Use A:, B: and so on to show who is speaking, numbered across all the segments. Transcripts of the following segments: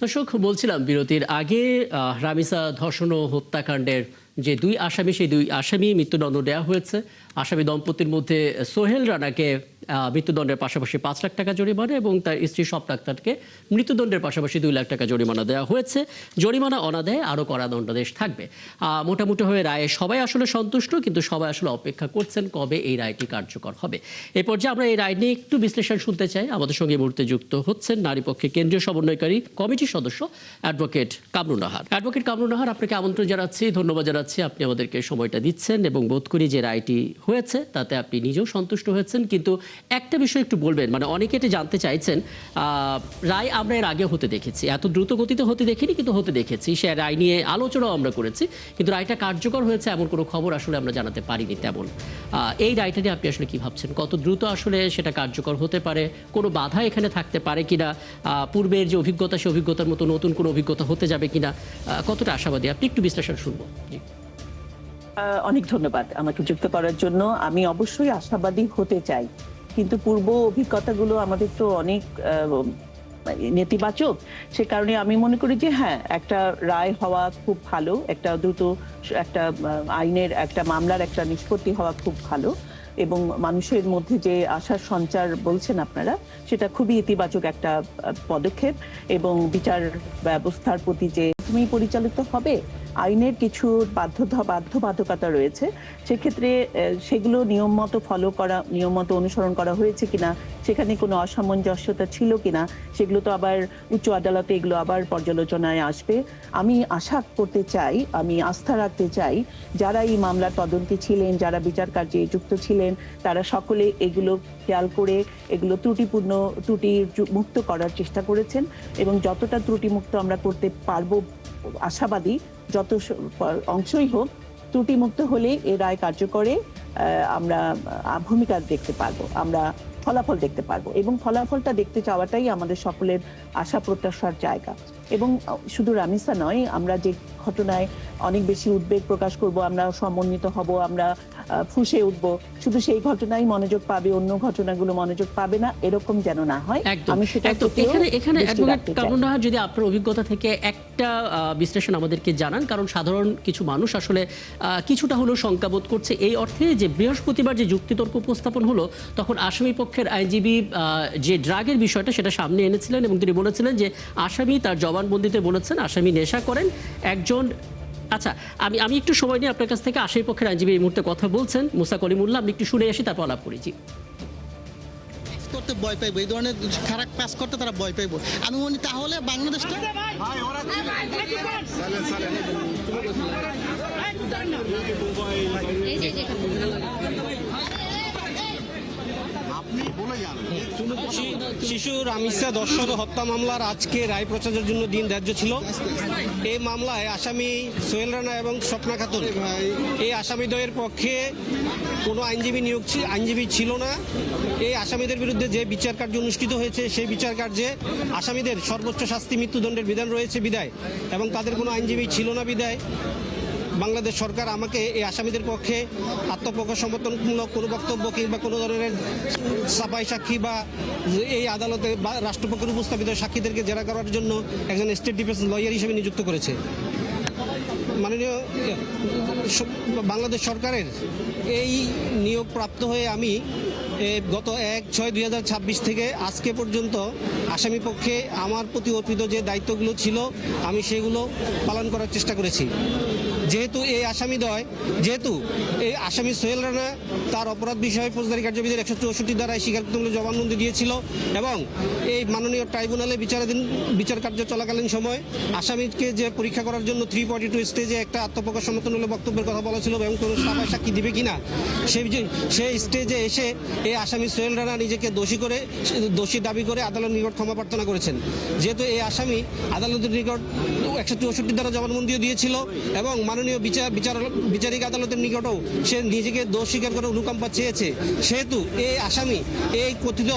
A: দর্শক, বলছিলাম বিরতির আগে রামিসা ধর্ষণ ও হত্যাকাণ্ডের যে দুই আসামি, সেই দুই আসামি মৃত্যুদণ্ড দেওয়া হয়েছে। আসামি দম্পতির মধ্যে সোহেল রানাকে মৃত্যুদণ্ডের পাশাপাশি 5 লাখ টাকা জরিমানা এবং তার স্ত্রী স্বপ্না আক্তারকে মৃত্যুদণ্ডের পাশাপাশি 2 লাখ টাকা জরিমানা দেওয়া হয়েছে। জরিমানা অনাদায়ে আরও কড়া দণ্ডাদেশ থাকবে। মোটামুটি হয়ে রায়ে সবাই আসলে সন্তুষ্ট, কিন্তু সবাই আসলে অপেক্ষা করছেন কবে এই রায়টি কার্যকর হবে। এই পর্যায়ে আমরা এই রায় নিয়ে একটু বিশ্লেষণ শুনতে চাই। আমাদের সঙ্গে এই মুহূর্তে যুক্ত হচ্ছেন নারী পক্ষের কেন্দ্রীয় সমন্বয়কারী কমিটির সদস্য অ্যাডভোকেট কামরুন নাহার। অ্যাডভোকেট কামরুন নাহার, আপনাকে আমন্ত্রণ জানাচ্ছি, ধন্যবাদ জানাচ্ছি। আপনি আমাদেরকে সময়টা দিচ্ছেন এবং বোধ করি যে রায়টি হয়েছে তাতে আপনি নিজেও সন্তুষ্ট হয়েছেন। কিন্তু একটা বিষয় একটু বলবেন, মানে অনেকে এটা জানতে চাইছেন, রায় আমরা এর আগে হতে দেখেছি, এত দ্রুত গতিতে হতে দেখিনি, কিন্তু হতে দেখেছি। সে রায় নিয়ে আলোচনাও আমরা করেছি, কিন্তু রায়টা কার্যকর হয়েছে এমন কোনো খবর আসলে আমরা জানাতে পারিনি তেমন। এই রায়টা নিয়ে আপনি আসলে কি ভাবছেন? কত দ্রুত আসলে সেটা কার্যকর হতে পারে? কোনো বাধা এখানে থাকতে পারে কিনা? পূর্বের যে অভিজ্ঞতা, সে অভিজ্ঞতার মতো নতুন কোনো অভিজ্ঞতা হতে যাবে কিনা? কতটা আশাবাদী আপনি? একটু বিশ্লেষণ শুনবো। জি,
B: অনেক ধন্যবাদ আমাকে যুক্ত করার জন্য। আমি অবশ্যই আশাবাদী হতে চাই, কিন্তু পূর্ব অভিজ্ঞতাগুলো আমাদের তো অনেক নেতিবাচক। সে কারণে আমি মনে করি যে হ্যাঁ, একটা রায় হওয়া খুব ভালো, একটা দ্রুত একটা আইনের একটা মামলার একটা নিষ্পত্তি হওয়া খুব ভালো, এবং মানুষের মধ্যে যে আশার সঞ্চার বলছেন আপনারা, সেটা খুবই ইতিবাচক একটা পদক্ষেপ। এবং বিচার ব্যবস্থার প্রতি যে তুমি পরিচালিত হবে, আইনের কিছু বাধ্যবাধকতা রয়েছে, সেক্ষেত্রে সেগুলো নিয়ম মতো ফলো করা, নিয়ম মতো অনুসরণ করা হয়েছে কিনা, সেখানে কোনো অসামঞ্জস্যতা ছিল কিনা, সেগুলো তো আবার উচ্চ আদালতে এগুলো আবার পর্যালোচনায় আসবে। আমি আশা করতে চাই, আমি আস্থা রাখতে চাই, যারা এই মামলার তদন্তে ছিলেন, যারা বিচার কার্যে যুক্ত ছিলেন, তারা সকলে এগুলো খেয়াল করে এগুলো ত্রুটি মুক্ত করার চেষ্টা করেছেন, এবং যতটা ত্রুটি মুক্ত আমরা করতে পারবো আশাবাদী। যত অংশই হোক, ত্রুটি মুক্ত হলে এ রায় কার্যকরে আমরা ভূমিকা দেখতে পারবো, আমরা ফলাফল দেখতে পারবো, এবং ফলাফলটা দেখতে চাওয়াটাই আমাদের সকলের আশা প্রত্যাশার জায়গা। এবং শুধু রামিসা নয়, আমরা যে ঘটনায় অনেক বেশি উদ্বেগ প্রকাশ করব, আমরা সমন্বিত হব, আমরা ফুঁসে উঠব, শুধু সেই ঘটনাই মনোযোগ পাবে, অন্য ঘটনাগুলো মনোযোগ পাবে না, এরকম যেন না হয়। আমি সেটা
A: এখানে অ্যাডভোকেট কামরুন নাহার, যদি আপনার অভিজ্ঞতা থেকে একটা বিশ্লেষণ আমাদেরকে জানান, কারণ সাধারণ কিছু মানুষ আসলে কিছুটা হলেও শঙ্কাবোধ করছে এই অর্থে যে বৃহস্পতিবার যে যুক্তিতর্ক উপস্থাপন হলো, তখন আসামি পক্ষের আইনজীবী যে ড্রাগের বিষয়টা সেটা সামনে এনেছিলেন এবং তিনি বলেছিলেন যে আসামি তার জবানবন্দিতে বলেছেন আসামি নেশা করেন একজন। আচ্ছা, আমি একটু সময় নিয়ে আপনার কাছ থেকে আসামি পক্ষের আইনজীবী এই মুহূর্তে কথা বলছেন, মুসা কলিমুল্লাহ, আমি একটু শুনে আসি, তারপর আলাপ করেছি।
C: করতে ভয় পাইবো, এই ধরনের খারাপ কাজ করতে তারা ভয় পাইবো। আমি মনে তাহলে বাংলাদেশটা
D: শিশু রামিসা ধর্ষণ হত্যা মামলার আজকে রায় প্রচারের জন্য দিন ধার্য ছিল। এই মামলায় আসামি সোহেল রানা এবং স্বপ্না খাতুন, এই আসামিদ্বয়ের পক্ষে কোনো আইনজীবী ছিল না। এই আসামিদের বিরুদ্ধে যে বিচার কার্য অনুষ্ঠিত হয়েছে, সেই বিচার কার্যে আসামিদের সর্বোচ্চ শাস্তি মৃত্যুদণ্ডের বিধান রয়েছে বিদায়, এবং তাদের কোনো আইনজীবী ছিল না বিদায় বাংলাদেশ সরকার আমাকে এই আসামিদের পক্ষে আত্মপক্ষ সমর্থনমূলক কোনো বক্তব্য কিংবা কোনো ধরনের সাফাই সাক্ষী বা এই আদালতে বা রাষ্ট্রপক্ষের উপস্থাপিত সাক্ষীদেরকে জেরা করার জন্য একজন স্টেট ডিফেন্স লয়ার হিসেবে নিযুক্ত করেছে। মাননীয় বাংলাদেশ সরকারের এই নিয়োগ প্রাপ্ত হয়ে আমি গত 1/6/2026 থেকে আজকে পর্যন্ত আসামি পক্ষে আমার প্রতি অর্পিত যে দায়িত্বগুলো ছিল আমি সেগুলো পালন করার চেষ্টা করেছি। যেহেতু এই আসামি সোহেল রানা তার অপরাধ বিষয়ে ফৌজদারি কার্যবিধির 164 ধারায় স্বীকারোক্তিমূলক জবানবন্দি দিয়েছিল, এবং এই মাননীয় ট্রাইব্যুনালে বিচার কার্য চলাকালীন সময় আসামিকে যে পরীক্ষা করার জন্য 342 স্টেজে একটা আত্মপক্ষ সমর্থনমূলক বক্তব্যের কথা বলা ছিল এবং কোনো সাফাই সাক্ষী দিবে কিনা, সেই স্টেজে এসে এই আসামি সোহেল রানা নিজেকে দোষী দাবি করে আদালতের নিকট ক্ষমা প্রার্থনা করেছেন। যেহেতু এই আসামি আদালতের নিকট 164 ধারা জবানবন্দিও দিয়েছিল এবং মাননীয় বিচারিক আদালতের নিকটও সে নিজেকে দোষ স্বীকার করে অনুকম্পা চেয়েছে, সেহেতু এই আসামি এই কথিত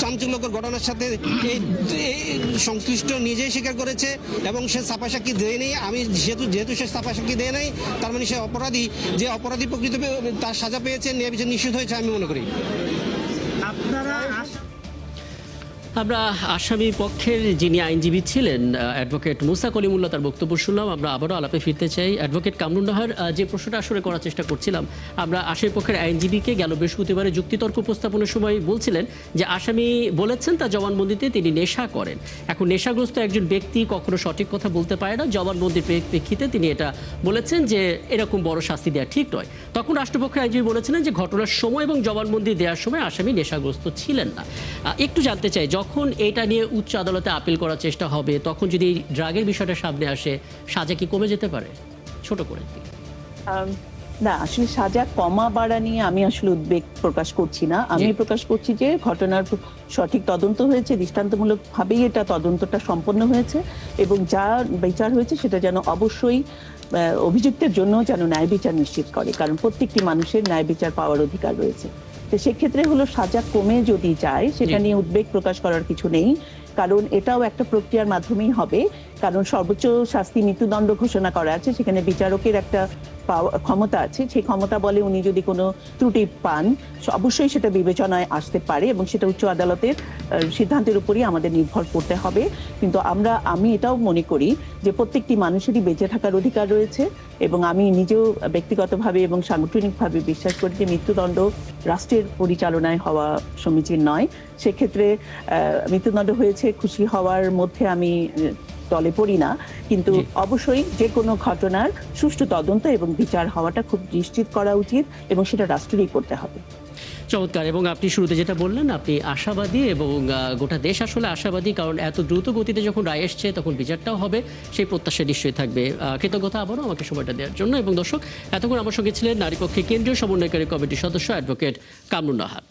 D: চাঞ্চল্যকর ঘটনার সাথে এই সংশ্লিষ্ট নিজেই স্বীকার করেছে এবং সে সাফাই সাক্ষী দেয়নি। আমি যেহেতু সে সাফাই সাক্ষী দেয় নাই, তার মানে সে অপরাধী প্রকৃত তার সাজা পেয়েছে, ন্যায় বিচার নিশ্চিত হয়েছে আমি মনে করি।
A: আমরা আসামি পক্ষের যিনি আইনজীবী ছিলেন অ্যাডভোকেট মুসা কলিমুল্লাহ তার বক্তব্য শুনলাম। আমরা আবারও আলাপে ফিরতে চাই। অ্যাডভোকেট কামরুন নাহার, যে প্রশ্নটা আসলে করার চেষ্টা করছিলাম, আমরা আসামি পক্ষের আইনজীবীকে গেল বৃহস্পতিবারে যুক্তিতর্ক উপস্থাপনের সময় বলছিলেন যে আসামি বলেছেন তার জবানবন্দিতে তিনি নেশা করেন। এখন নেশাগ্রস্ত একজন ব্যক্তি কখনো সঠিক কথা বলতে পারে না। জবানবন্দির প্রেক্ষিতে তিনি এটা বলেছেন যে এরকম বড় শাস্তি দেওয়া ঠিক নয়। তখন রাষ্ট্রপক্ষের আইনজীবী বলেছিলেন যে ঘটনার সময় এবং জবানবন্দি দেওয়ার সময় আসামি নেশাগ্রস্ত ছিলেন না। একটু জানতে চাই, যখন এটা নিয়ে উচ্চ আদালতে আপিল করার চেষ্টা হবে তখন যদি ড্রাগের বিষয়টা সামনে আসে, সাজা কি কমে যেতে পারে? ছোট করে
B: না, আসলে সাজা কমা বাড়া নিয়ে আমি আসলে উদ্বেগ প্রকাশ করছি না। আমি প্রকাশ করছি যে ঘটনার সঠিক তদন্ত হয়েছে, দৃষ্টান্তমূলক ভাবেই এটা তদন্তটা সম্পন্ন হয়েছে এবং যা বিচার হয়েছে সেটা যেন অবশ্যই অভিযুক্তের জন্য যেন ন্যায় বিচার নিশ্চিত করে, কারণ প্রত্যেকটি মানুষের ন্যায় বিচার পাওয়ার অধিকার রয়েছে। তো সেক্ষেত্রে হলো সাজা কমে যদি যায় সেটা নিয়ে উদ্বেগ প্রকাশ করার কিছু নেই, কারণ এটাও একটা প্রক্রিয়ার মাধ্যমেই হবে। কারণ সর্বোচ্চ শাস্তি মৃত্যুদণ্ড ঘোষণা করা আছে, সেখানে বিচারকের একটা ক্ষমতা আছে। সেই ক্ষমতা বলে উনি যদি কোনো ত্রুটি পান অবশ্যই সেটা বিবেচনায় আসতে পারে এবং সেটা উচ্চ আদালতের সিদ্ধান্তের উপরই আমাদের নির্ভর করতে হবে। কিন্তু আমি এটাও মনে করি যে প্রত্যেকটি মানুষেরই বেঁচে থাকার অধিকার রয়েছে এবং আমি নিজেও ব্যক্তিগতভাবে এবং সাংগঠনিকভাবে বিশ্বাস করি যে মৃত্যুদণ্ড রাষ্ট্রের পরিচালনায় হওয়া সমীচীন নয়। সেক্ষেত্রে মৃত্যুদণ্ড হয়েছে, খুশি হওয়ার মধ্যে আমি দলে পড়ি না, কিন্তু অবশ্যই যে কোনো ঘটনার সুষ্ঠু তদন্ত এবং বিচার হওয়াটা খুব নিশ্চিত করা উচিত এবং সেটা রাষ্ট্রেরই করতে হবে।
A: চমৎকার। এবং আপনি শুরুতে যেটা বললেন, আপনি আশাবাদী এবং গোটা দেশ আসলে আশাবাদী, কারণ এত দ্রুত গতিতে যখন রায় এসছে তখন বিচারটাও হবে, সেই প্রত্যাশা নিশ্চয়ই থাকবে। কৃতজ্ঞতা আবারও আমাকে সময়টা দেওয়ার জন্য। এবং দর্শক, এতক্ষণ আমার সঙ্গে ছিলেন নারীপক্ষে কেন্দ্রীয় সমন্বয়কারী কমিটির সদস্য অ্যাডভোকেট কামরুন নাহার।